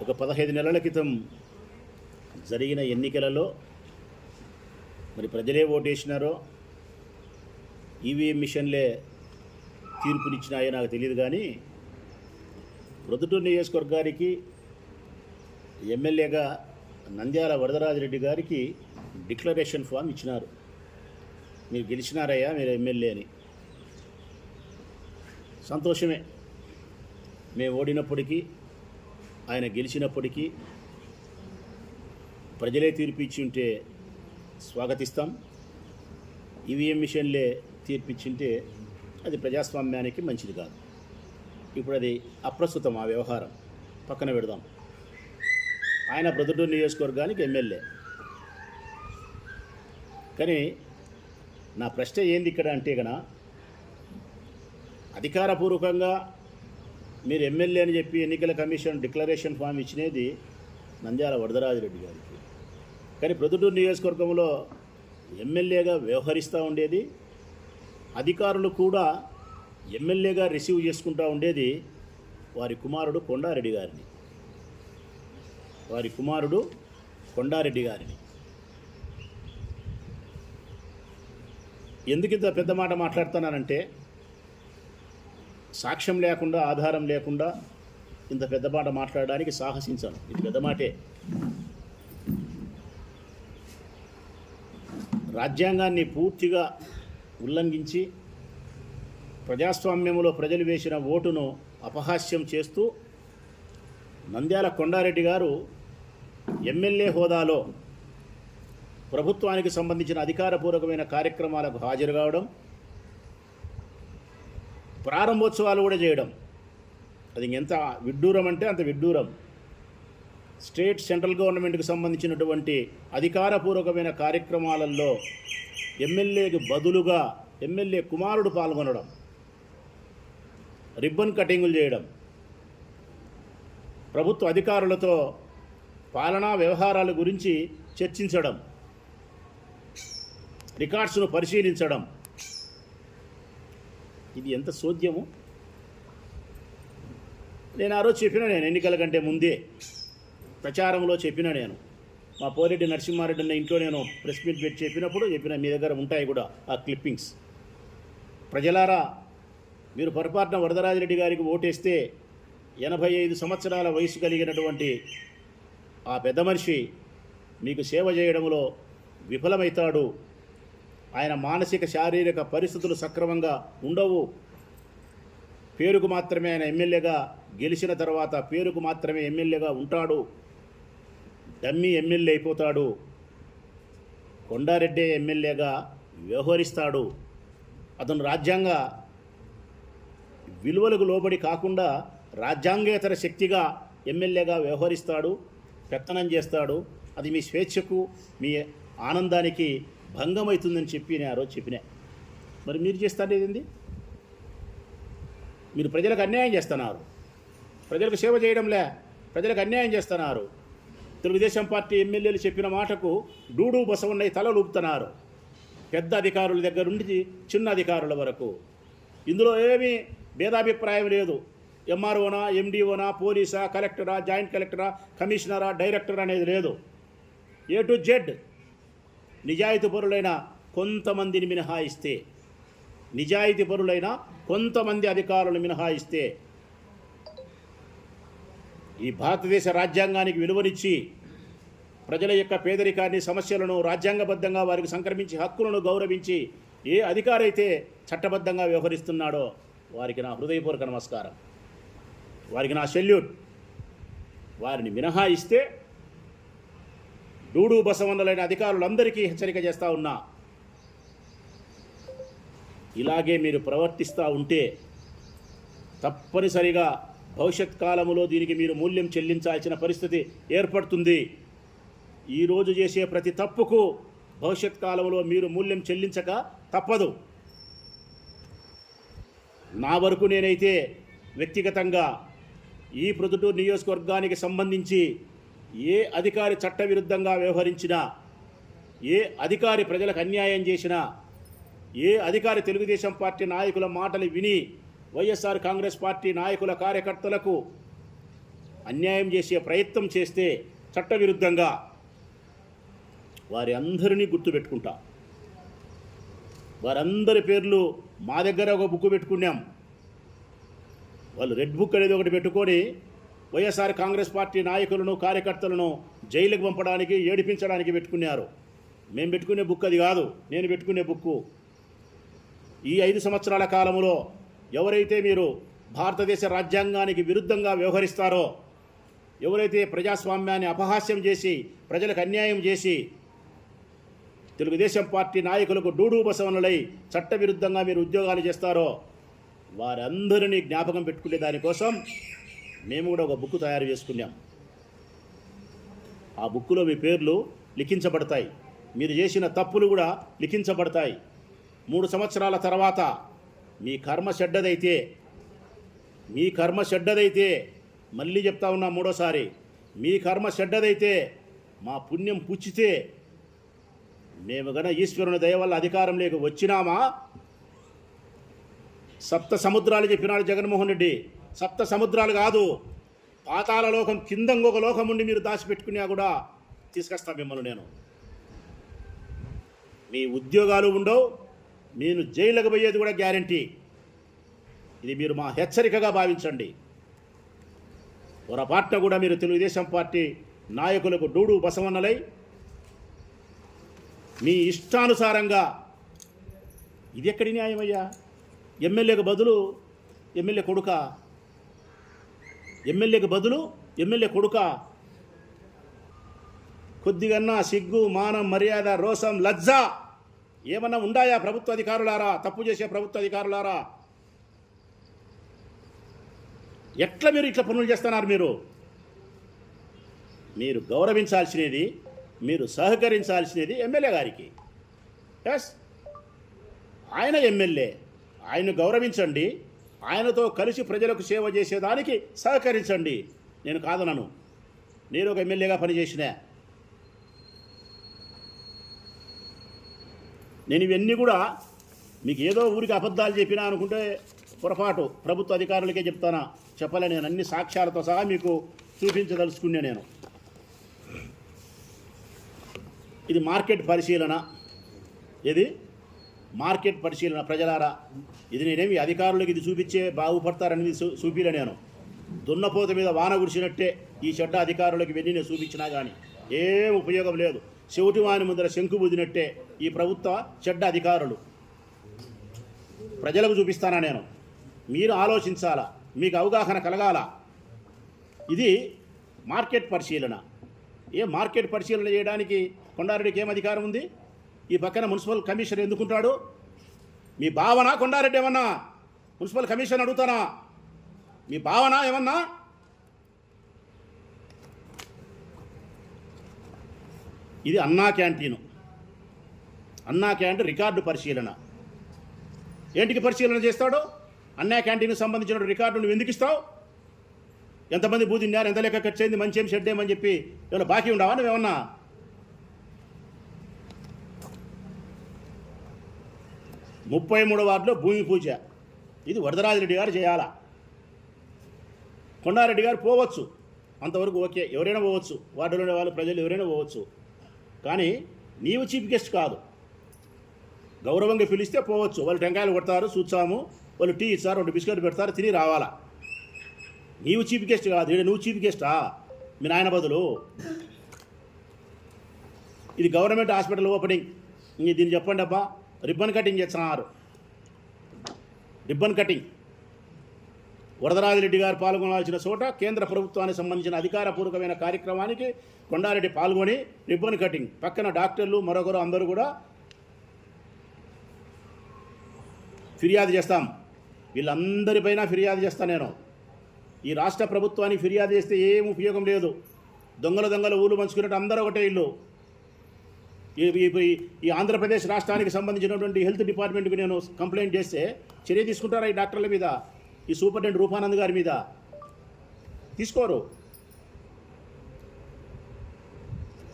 ఒక 15 నెలల క్రితం జరిగిన ఎన్నికలలో మరి ప్రజలే ఓటేసినారో ఈవీఎం మిషన్లే తీర్పునిచ్చినాయో నాకు తెలియదు, కానీ ప్రొద్దుటూరు నియోజకవర్గానికి ఎమ్మెల్యేగా నంద్యాల వరదరాజిరెడ్డి గారికి డిక్లరేషన్ ఫామ్ ఇచ్చినారు. మీరు గెలిచినారయ్యా, మీరు ఎమ్మెల్యే అని. సంతోషమే. మేము ఓడినప్పటికీ ఆయన గెలిచినప్పటికీ ప్రజలే తీర్పు ఇచ్చి ఉంటే స్వాగతిస్తాం. ఈవీఎం మిషన్లే తీర్పిచ్చింటే అది ప్రజాస్వామ్యానికి మంచిది కాదు. ఇప్పుడు అది అప్రస్తుతం. ఆ వ్యవహారం పక్కన పెడదాం. ఆయన ప్రొద్దుటూరు నియోజకవర్గానికి ఎమ్మెల్యే. కానీ నా ప్రశ్న ఏంది ఇక్కడ అంటే కనుక, అధికారపూర్వకంగా మీరు ఎమ్మెల్యే అని చెప్పి ఎన్నికల కమిషన్ డిక్లరేషన్ ఫామ్ ఇచ్చినది నంద్యాల వరదరాజిరెడ్డి గారికి. కానీ ప్రొద్దుటూరు నియోజకవర్గంలో ఎమ్మెల్యేగా వ్యవహరిస్తూ ఉండేది, అధికారులు కూడా ఎమ్మెల్యేగా రిసీవ్ చేసుకుంటూ ఉండేది వారి కుమారుడు కొండారెడ్డి గారిని. ఎందుకు ఇంత పెద్ద మాట మాట్లాడుతున్నానంటే, సాక్ష్యం లేకుండా, ఆధారం లేకుండా ఇంత పెద్ద మాట మాట్లాడడానికి సాహసించాను. ఇది పెద్ద మాటే. రాజ్యాంగాన్ని పూర్తిగా ఉల్లంఘించి ప్రజాస్వామ్యంలో ప్రజలు వేసిన ఓటును అపహాస్యం చేస్తూ నంద్యాల కొండారెడ్డి గారు ఎమ్మెల్యే హోదాలో ప్రభుత్వానికి సంబంధించిన అధికారపూర్వకమైన కార్యక్రమాలకు హాజరు కావడం, ప్రారంభోత్సవాలు కూడా చేయడం, అది ఎంత విడ్డూరం అంటే అంత విడ్డూరం. స్టేట్ సెంట్రల్ గవర్నమెంట్కి సంబంధించినటువంటి అధికారపూర్వకమైన కార్యక్రమాలలో ఎమ్మెల్యేకి బదులుగా ఎమ్మెల్యే కుమారుడు పాల్గొనడం, రిబ్బన్ కటింగులు చేయడం, ప్రభుత్వ అధికారులతో పాలనా వ్యవహారాల గురించి చర్చించడం, రికార్డ్స్ను పరిశీలించడం, ఇది ఎంత సోద్యము. నేను ఆ రోజు చెప్పిన, నేను ఎన్నికల కంటే ముందే ప్రచారంలో చెప్పిన, నేను మా పోరెడ్డి నరసింహారెడ్డి అన్న ఇంట్లో నేను ప్రెస్ మీట్ పెట్టి చెప్పిన, మీ దగ్గర ఉంటాయి కూడా ఆ క్లిప్పింగ్స్. ప్రజలారా, మీరు పొరపాటున వరదరాజిరెడ్డి గారికి ఓటేస్తే 85 సంవత్సరాల వయసు కలిగినటువంటి ఆ పెద్ద మనిషి మీకు సేవ చేయడంలో విఫలమవుతాడు. ఆయన మానసిక శారీరక పరిస్థితులు సక్రమంగా ఉండవు. పేరుకు మాత్రమే ఆయన ఎమ్మెల్యేగా గెలిచిన తర్వాత పేరుకు మాత్రమే ఎమ్మెల్యేగా ఉంటాడు. డమ్మీ ఎమ్మెల్యే అయిపోతాడు. కొండారెడ్డి ఎమ్మెల్యేగా వ్యవహరిస్తాడు. అతను రాజ్యాంగ విలువలకు లోబడి కాకుండా రాజ్యాంగేతర శక్తిగా ఎమ్మెల్యేగా వ్యవహరిస్తాడు, పెత్తనం చేస్తాడు. అది మీ స్వేచ్ఛకు, మీ ఆనందానికి భంగమవుతుందని చెప్పి నేను ఆ రోజు చెప్పినా. మరి మీరు చేస్తారేంది? మీరు ప్రజలకు అన్యాయం చేస్తున్నారు. ప్రజలకు సేవ చేయడంలే, ప్రజలకు అన్యాయం చేస్తున్నారు. తెలుగుదేశం పార్టీ ఎమ్మెల్యేలు చెప్పిన మాటకు డూడు బసవన్నయ్య తలలు ఊపుతున్నారు. పెద్ద అధికారుల దగ్గర నుండి చిన్న అధికారుల వరకు ఇందులో ఏమీ భేదాభిప్రాయం లేదు. ఎంఆర్ఓనా, ఎండిఓనా, పోలీసా, కలెక్టరా, జాయింట్ కలెక్టరా, కమిషనరా, డైరెక్టర్ అనేది లేదు. ఏ టు జెడ్ నిజాయితీపరులైన కొంతమంది అధికారులు మినహాయిస్తే ఈ భారతదేశ రాజ్యాంగానికి విలువనిచ్చి ప్రజల యొక్క పేదరికాన్ని, సమస్యలను రాజ్యాంగబద్ధంగా వారికి సంక్రమించి హక్కులను గౌరవించి ఏ అధికారైతే చట్టబద్ధంగా వ్యవహరిస్తున్నాడో వారికి నా హృదయపూర్వక నమస్కారం, వారికి నా సెల్యూట్. వారిని మినహాయిస్తే డూడు బసవన్నలైన అధికారులందరికీ హెచ్చరిక చేస్తూ ఉన్నా, ఇలాగే మీరు ప్రవర్తిస్తూ ఉంటే తప్పనిసరిగా భవిష్యత్ కాలంలో దీనికి మీరు మూల్యం చెల్లించాల్సిన పరిస్థితి ఏర్పడుతుంది. ఈరోజు చేసే ప్రతి తప్పుకు భవిష్యత్ కాలంలో మీరు మూల్యం చెల్లించక తప్పదు. నా వరకు నేనైతే వ్యక్తిగతంగా ఈ ప్రొద్దుటూరు నియోజకవర్గానికి సంబంధించి ఏ అధికారి చట్టవిరుద్ధంగా వ్యవహరించినా, ఏ అధికారి ప్రజలకు అన్యాయం చేసినా, ఏ అధికారి తెలుగుదేశం పార్టీ నాయకుల మాటలు విని వైఎస్ఆర్ కాంగ్రెస్ పార్టీ నాయకుల కార్యకర్తలకు అన్యాయం చేసే ప్రయత్నం చేస్తే చట్టవిరుద్ధంగా వారి అందరినీ గుర్తుపెట్టుకుంటా. వారందరి పేర్లు మా దగ్గర ఒక బుక్ పెట్టుకున్నాం. వాళ్ళు రెడ్ బుక్ అనేది ఒకటి పెట్టుకొని వైఎస్ఆర్ కాంగ్రెస్ పార్టీ నాయకులను కార్యకర్తలను జైలుకు పంపడానికి ఏడిపించడానికి పెట్టుకున్నారు. మేము పెట్టుకునే బుక్ అది కాదు, నేను పెట్టుకునే బుక్కు. ఈ 5 సంవత్సరాల కాలంలో ఎవరైతే మీరు భారతదేశ రాజ్యాంగానికి విరుద్ధంగా వ్యవహరిస్తారో, ఎవరైతే ప్రజాస్వామ్యాన్ని అపహాస్యం చేసి ప్రజలకు అన్యాయం చేసి తెలుగుదేశం పార్టీ నాయకులకు డూడు బసవనులై చట్టవిరుద్ధంగా మీరు ఉద్యోగాలు చేస్తారో వారందరినీ జ్ఞాపకం పెట్టుకునే దానికోసం మేము కూడా ఒక బుక్ తయారు చేసుకున్నాం. ఆ బుక్కులో మీ పేర్లు లిఖించబడతాయి, మీరు చేసిన తప్పులు కూడా లిఖించబడతాయి. 3 సంవత్సరాల తర్వాత మీ కర్మ చెడ్డదైతే మళ్ళీ చెప్తా ఉన్నా మూడోసారి, మీ కర్మ చెడ్డదైతే మా పుణ్యం పుచ్చితే మేము గన ఈశ్వరుని దయ వల్ల అధికారంలోకి వచ్చినామా, 7 సముద్రాలు చెప్పినాడు జగన్మోహన్ రెడ్డి. 7 సముద్రాలు కాదు, పాతాళ లోకం కింద ఇంకొక లోకం ఉండి మీరు దాచిపెట్టుకున్నా కూడా తీసుకొస్తా మిమ్మల్ని నేను. మీ ఉద్యోగాలు ఉండవు, నేను జైలుకు పోయేది కూడా గ్యారంటీ. ఇది మీరు మా హెచ్చరికగా భావించండి. పొరపాటున కూడా మీరు తెలుగుదేశం పార్టీ నాయకులకు డూడు బసవన్నలై మీ ఇష్టానుసారంగా, ఇది ఎక్కడి న్యాయమయ్యా? ఎమ్మెల్యేకు బదులు ఎమ్మెల్యే కొడుక, కొద్దిగన్నా సిగ్గు, మానం, మర్యాద, రోసం, లజ్జ ఏమన్నా ఉండాయా ప్రభుత్వ అధికారులారా? తప్పు చేసే ప్రభుత్వ అధికారులారా, ఎట్లా మీరు ఇట్లా పనులు చేస్తున్నారు? మీరు గౌరవించాల్సినది, మీరు సహకరించాల్సినది ఎమ్మెల్యే గారికి. ఎస్, ఆయన ఎమ్మెల్యే, ఆయన గౌరవించండి, ఆయనతో కలిసి ప్రజలకు సేవ చేసేదానికి సహకరించండి. నేను కాదనను, నేను ఒక ఎమ్మెల్యేగా పనిచేసిన. నేను ఇవన్నీ కూడా మీకు ఏదో ఊరికి అబద్ధాలు చెప్పినా అనుకుంటే పొరపాటు. ప్రభుత్వ అధికారులకే చెప్తానా, చెప్పలే. నేను అన్ని సాక్ష్యాలతో సహా మీకు చూపించదలుచుకున్నా. నేను ఇది మార్కెట్ పరిశీలన, ప్రజలారా. ఇది నేనేమి అధికారులకు ఇది చూపించే బాగుపడతారని చూపిలే. నేను దున్నపోత మీద వాన కురిసినట్టే ఈ చెడ్డ అధికారులకు ఇవన్నీ నేను చూపించినా కానీ ఏం ఉపయోగం లేదు. చెవిటి వాని ముందర శంకు బుదినట్టే ఈ ప్రభుత్వ చెడ్డ అధికారులు. ప్రజలకు చూపిస్తానా నేను, మీరు ఆలోచించాలా, మీకు అవగాహన కలగాల. ఇది మార్కెట్ పరిశీలన. మార్కెట్ పరిశీలన చేయడానికి కొండారెడ్డికి ఏం అధికారం ఉంది? ఈ పక్కన మున్సిపల్ కమిషనర్ ఎందుకుంటాడు? మీ భావన కొండారెడ్డి ఏమన్నా మున్సిపల్ కమిషన్ అడుగుతానా? మీ భావన ఏమన్నా? ఇది అన్నా క్యాంటీన్ రికార్డు పరిశీలన. ఏంటికి పరిశీలన చేస్తాడు? అన్నా క్యాంటీన్కి సంబంధించిన రికార్డు నువ్వు ఎందుకు ఇస్తావు? ఎంతమంది బూదిన్నారు, ఎంత లెక్క ఖర్చు అయింది, మంచి ఏం షెడ్ ఏమని చెప్పి ఏమైనా బాకీ ఉండవా నువ్వేమన్నా? 33 వార్డులో భూమి పూజ, ఇది వరదరాజిరెడ్డి గారు చేయాలా. కొండారెడ్డి గారు పోవచ్చు, అంతవరకు ఓకే, ఎవరైనా పోవచ్చు, వార్డులోని వాళ్ళు ప్రజలు ఎవరైనా పోవచ్చు. కానీ నీవు చీఫ్ గెస్ట్ కాదు. గౌరవంగా పిలిస్తే పోవచ్చు. వాళ్ళు టెంకాయలు కొడతారు, చూచాము, వాళ్ళు టీ ఇస్తారు, 2 బిస్కెట్ పెడతారు, తిని రావాలా. నీవు చీఫ్ గెస్ట్ కాదు. ఇక్కడ నువ్వు చీఫ్ గెస్టా? మీ నాయన బదులు. ఇది గవర్నమెంట్ హాస్పిటల్ ఓపెనింగ్. దీన్ని చెప్పండి అబ్బా. రిబ్బన్ కటింగ్ చేస్తున్నారు. వరదరాజిరెడ్డి గారు పాల్గొనాల్సిన చోట కేంద్ర ప్రభుత్వానికి సంబంధించిన అధికారపూర్వకమైన కార్యక్రమానికి కొండారెడ్డి పాల్గొని రిబ్బన్ కటింగ్. పక్కన డాక్టర్లు మరొకరు అందరూ కూడా ఫిర్యాదు చేస్తాం. వీళ్ళందరిపైన ఫిర్యాదు చేస్తాను నేను. ఈ రాష్ట్ర ప్రభుత్వానికి ఫిర్యాదు చేస్తే ఏం ఉపయోగం లేదు. దొంగల ఊళ్ళు పంచుకున్నట్టు అందరూ ఒకటే ఇల్లు. ఈ ఆంధ్రప్రదేశ్ రాష్ట్రానికి సంబంధించినటువంటి హెల్త్ డిపార్ట్మెంట్కి నేను కంప్లైంట్ చేస్తే చర్య తీసుకుంటారా ఈ డాక్టర్ల మీద, ఈ సూపరింటెండెంట్ రూపానంద్ గారి మీద? తీసుకోరు.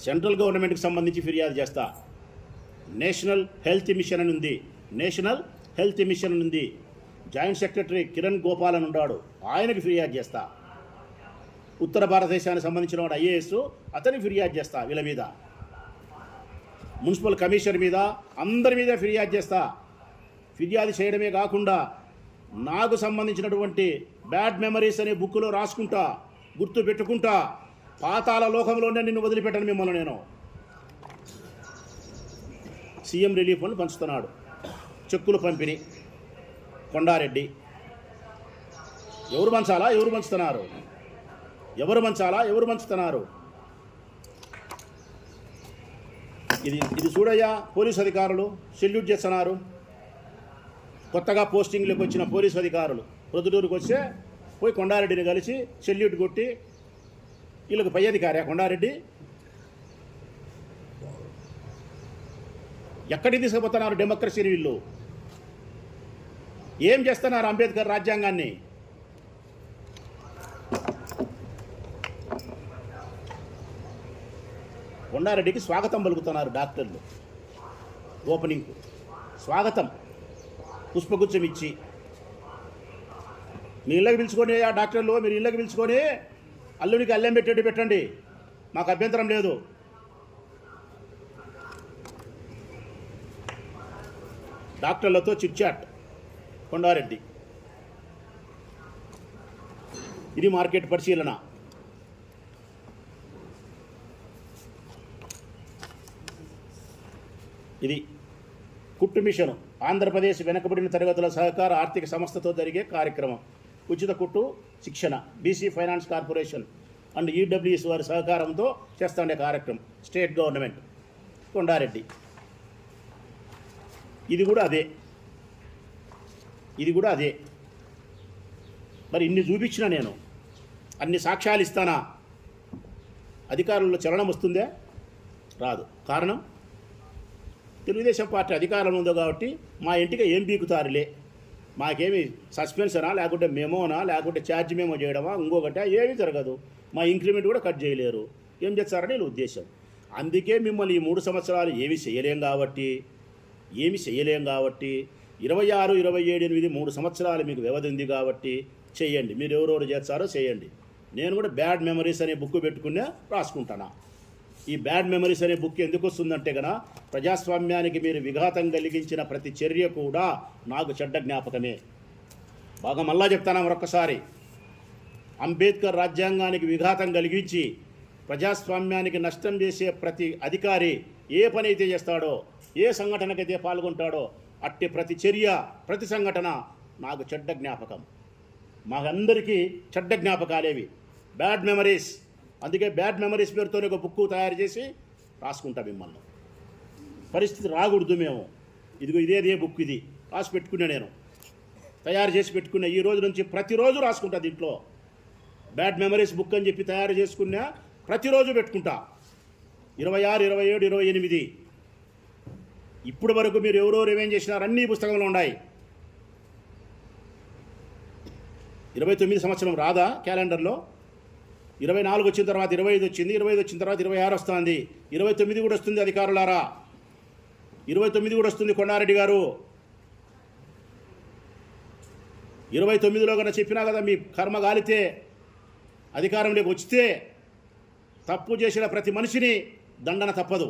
సెంట్రల్ గవర్నమెంట్కి సంబంధించి ఫిర్యాదు చేస్తా. నేషనల్ హెల్త్ మిషన్ అని ఉంది. జాయింట్ సెక్రటరీ కిరణ్ గోపాల్ అని ఉన్నాడు, ఆయనకి ఫిర్యాదు చేస్తా. ఉత్తర భారతదేశానికి సంబంధించిన వాడు ఐఏఎస్, అతని ఫిర్యాదు చేస్తా వీళ్ళ మీద, మున్సిపల్ కమిషనర్ మీద, అందరి మీద ఫిర్యాదు చేస్తా. ఫిర్యాదు చేయడమే కాకుండా నాకు సంబంధించినటువంటి బ్యాడ్ మెమరీస్ అనే బుక్లో రాసుకుంటా, గుర్తు పెట్టుకుంటా. పాతాళ లోకంలోనే నిన్ను వదిలిపెట్టను మిమ్మల్ని నేను. సీఎం రిలీఫ్ ఫండ్ పంచుతున్నాడు, చెక్కులు పంపిణీ కొండారెడ్డి. ఎవరు పంచాలా, ఎవరు పంచుతున్నారు, ఎవరు పంచాలా, ఎవరు పంచుతున్నారు? ఇది చూడయ్యా, పోలీసు అధికారులు సెల్యూట్ చేస్తున్నారు. కొత్తగా పోస్టింగ్లోకి వచ్చిన పోలీసు అధికారులు ప్రొద్దుటూరుకు వస్తే పోయి కొండారెడ్డిని కలిసి సెల్యూట్ కొట్టి, వీళ్ళకి పై అధికారి కొండారెడ్డి. ఎక్కడికి తీసుకుపోతున్నారు డెమోక్రసీని వీళ్ళు? ఏం చేస్తున్నారు అంబేద్కర్ రాజ్యాంగాన్ని? కొండారెడ్డికి స్వాగతం పలుకుతున్నారు డాక్టర్లు. ఓపెనింగ్కు స్వాగతం పుష్పగుచ్చం ఇచ్చి. మీ ఇళ్ళకి పిలుచుకొని, ఆ డాక్టర్లు మీరు ఇళ్ళకి పిలుచుకొని అల్లుడికి అల్లెం పెట్టేట్టు పెట్టండి, మాకు అభ్యంతరం లేదు. డాక్టర్లతో చిట్చాట్ కొండారెడ్డి. ఇది మార్కెట్ పరిశీలన. ఇది కుట్టు మిషన్, ఆంధ్రప్రదేశ్ వెనుకబడిన తరగతుల సహకార ఆర్థిక సంస్థతో జరిగే కార్యక్రమం. ఉచిత కుట్టు శిక్షణ BC finance corporation and EWS వారి సహకారంతో చేస్తుండే కార్యక్రమం. State government Kondareddy. ఇది కూడా అదే, ఇది కూడా అదే. మరి ఇన్ని చూపించిన నేను, అన్ని సాక్ష్యాలు ఇస్తానా? అధికారుల్లో చలనం వస్తుందే? రాదు. కారణం, తెలుగుదేశం పార్టీ అధికారంలో ఉందో కాబట్టి మా ఇంటికి ఏం బీకుతారులే, మాకేమి సస్పెన్షనా, లేకుంటే మెమోనా, లేకుంటే ఛార్జ్ మెమో చేయడమా, ఇంకొకట ఏమీ జరగదు. మా ఇంక్రిమెంట్ కూడా కట్ చేయలేరు. ఏం చేస్తారని వీళ్ళ ఉద్దేశం. అందుకే మిమ్మల్ని ఈ 3 సంవత్సరాలు ఏమీ చేయలేం కాబట్టి 26, 27, 8 3 సంవత్సరాలు మీకు వ్యవధి ఉంది కాబట్టి చేయండి. మీరు ఎవరెవరు చేస్తారో చేయండి. నేను కూడా బ్యాడ్ మెమరీస్ అనే బుక్ పెట్టుకునే రాసుకుంటాను. ఈ బ్యాడ్ మెమరీస్ అనే బుక్ ఎందుకు వస్తుందంటే కనుక, ప్రజాస్వామ్యానికి మీరు విఘాతం కలిగించిన ప్రతి చర్య కూడా నాకు చెడ్డ జ్ఞాపకమే. బాగా మళ్ళా చెప్తాను మరొక్కసారి. అంబేద్కర్ రాజ్యాంగానికి విఘాతం కలిగించి ప్రజాస్వామ్యానికి నష్టం చేసే ప్రతి అధికారి ఏ పని అయితే చేస్తాడో, ఏ సంఘటనకైతే పాల్గొంటాడో, అట్టి ప్రతి చర్య, ప్రతి సంఘటన నాకు చెడ్డ జ్ఞాపకం. మాకందరికీ చెడ్డ జ్ఞాపకాలేవి, బ్యాడ్ మెమరీస్. అందుకే బ్యాడ్ మెమరీస్ పేరుతో ఒక బుక్ తయారు చేసి రాసుకుంటాం. మిమ్మల్ని పరిస్థితి రాకూడదు మేము. ఇదిగో ఇదే బుక్, ఇది రాసి పెట్టుకున్నా, నేను తయారు చేసి పెట్టుకున్నా. ఈ రోజు నుంచి ప్రతిరోజు రాసుకుంటా. దీంట్లో బ్యాడ్ మెమరీస్ బుక్ అని చెప్పి తయారు చేసుకున్నా, ప్రతిరోజు పెట్టుకుంటా. 26, 27, 28 ఇప్పటి వరకు మీరు ఎవరెవరు ఏమేం చేసినారు అన్నీ పుస్తకంలో ఉన్నాయి. 29 సంవత్సరం రాదా క్యాలెండర్లో? 24 వచ్చిన తర్వాత 25 వచ్చింది, 25 వచ్చిన తర్వాత 26 వస్తుంది, 29 కూడా వస్తుంది. అధికారులారా, 29 కూడా వస్తుంది. కొండారెడ్డి గారు 29లో కన్నా చెప్పినా కదా, మీ కర్మ గాలితే అధికారంలోకి వచ్చితే తప్పు చేసిన ప్రతి మనిషిని దండన తప్పదు.